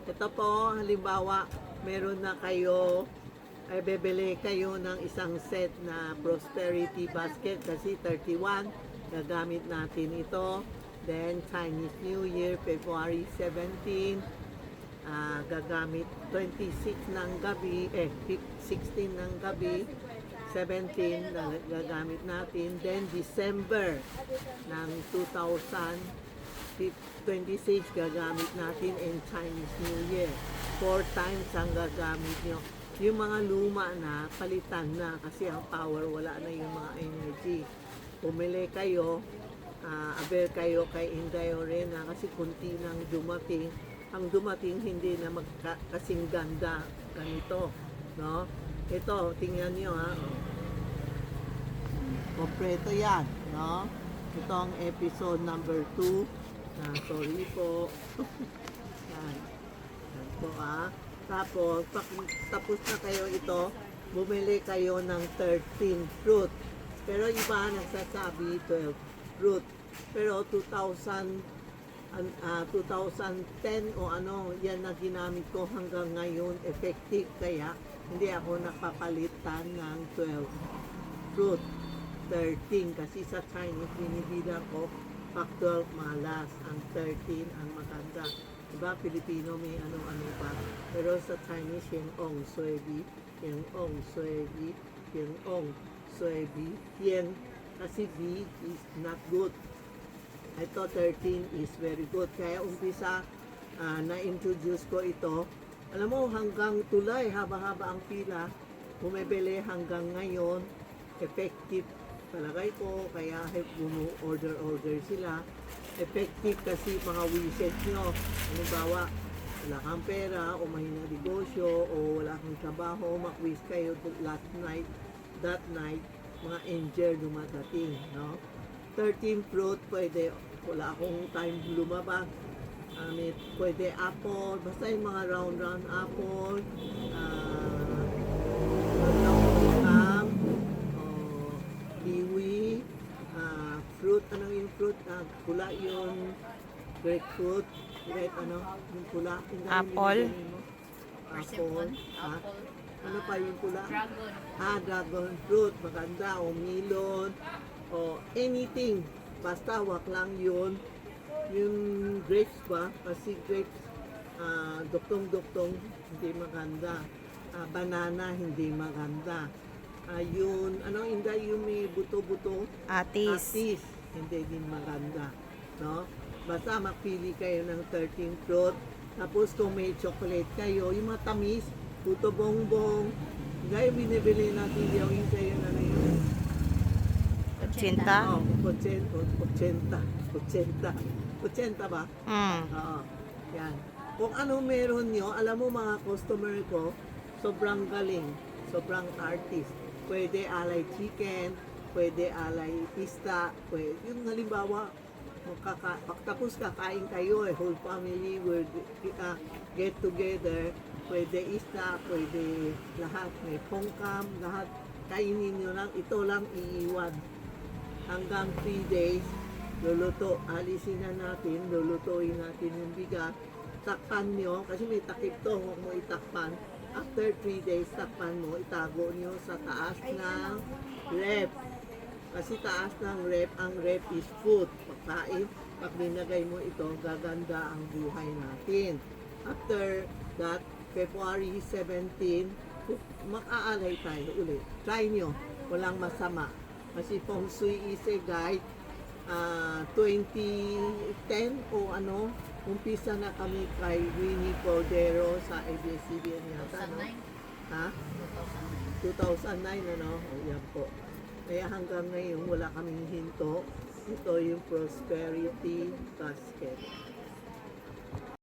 Ito po, halimbawa, meron na kayo, ay bebili kayo ng isang set na prosperity basket kasi 31, gagamit natin ito. Then Chinese New Year, February 17, gagamit 26 ng gabi, 16 ng gabi, 17 na gagamit natin. Then December ng 2026 gagamit natin in Chinese New Year. 4 times ang gagamit nyo. Yung mga luma na, palitan na kasi ang power, wala na yung mga energy. Pumili kayo, aber kayo kay Inday Orena kasi kunti nang dumating. Ang dumating hindi na kasing ganda ganito, no? Ito, tingnan nyo ha. Kompleto yan, no? Ito ang episode number 2. Sorry po. Yan. Yan po ha. Tapos, tapos na kayo ito, bumili kayo ng 13 fruit. Pero iba nagsasabi 12 fruit. Pero 2010 o ano, yan na ginamit ko hanggang ngayon, effective. Kaya hindi ako nakapalitan ng 12 fruit. 13 kasi sa Chinese binibilang ko pag 12 malas, ang 13 ang maganda. Diba, Pilipino may ano-ano pa. Pero sa Chinese, yung ong suebi, yung ong suebi, yung ong suebi, yung kasi B is not good. Ito 13 is very good. Kaya umpisa, na-introduce ko ito. Alam mo, hanggang tulay, haba-haba ang pila, bumibili hanggang ngayon, effective palagay ko, kaya order sila. Effective kasi mga wishes nyo. Halimbawa, wala kang pera o mahina negosyo o wala kang trabaho, mag-wish kayo that night, mga angel dumadating, no? 13 fruit, pwede, wala akong time lumabas. Pwede apple, basta yung mga round apple, kiwi, fruit, ano yung fruit, pula yung grapefruit, yung pula, Apple. Apple, ano pa yung pula? Dragon. Dragon fruit, maganda, o melon, o anything, basta wag lang yun, yung grapes ba, kasi grapes, duktong-duktong, hindi maganda, banana, hindi maganda. Yun, yung may buto-buto? Atis. Hindi din maganda, no? Basta mapili kayo ng 13 fruit. Tapos kung may chocolate kayo, yung matamis, puto bongbong, gaya binibili natin yung sa'yo na yun. 80? Oo, 80 ba? Oo, yan. Kung ano meron nyo, alam mo mga customer ko, sobrang galing, sobrang artist. Pwede alay chicken, pwede alay pista, pwede, yung halimbawa, pagtapos kakain kayo, whole family will get together, pwede isda, pwede lahat, may pongkam, lahat, kainin nyo lang, ito lang iiwan. Hanggang 3 days, luluto, alisin na natin, lulutuin natin yung bigas, takpan nyo, kasi may takip to, huwag mo itakpan. After 3 days, takpan mo, itago nyo sa taas ng rep. Kasi taas ng rep, ang rep is food, pagkain. Pag binagay mo ito, gaganda ang buhay natin. After that, February 17, makaalay tayo ulit. Try nyo, walang masama. Kasi Feng Shui is a guide, 2010 o ano, umpisa na kami kay Winnie Cordero sa ABS-CBN yata, no? 2009. Ha? 2009, ano? O, yan po. Kaya hanggang ngayon, wala kaming hinto. Ito yung Prosperity Basket.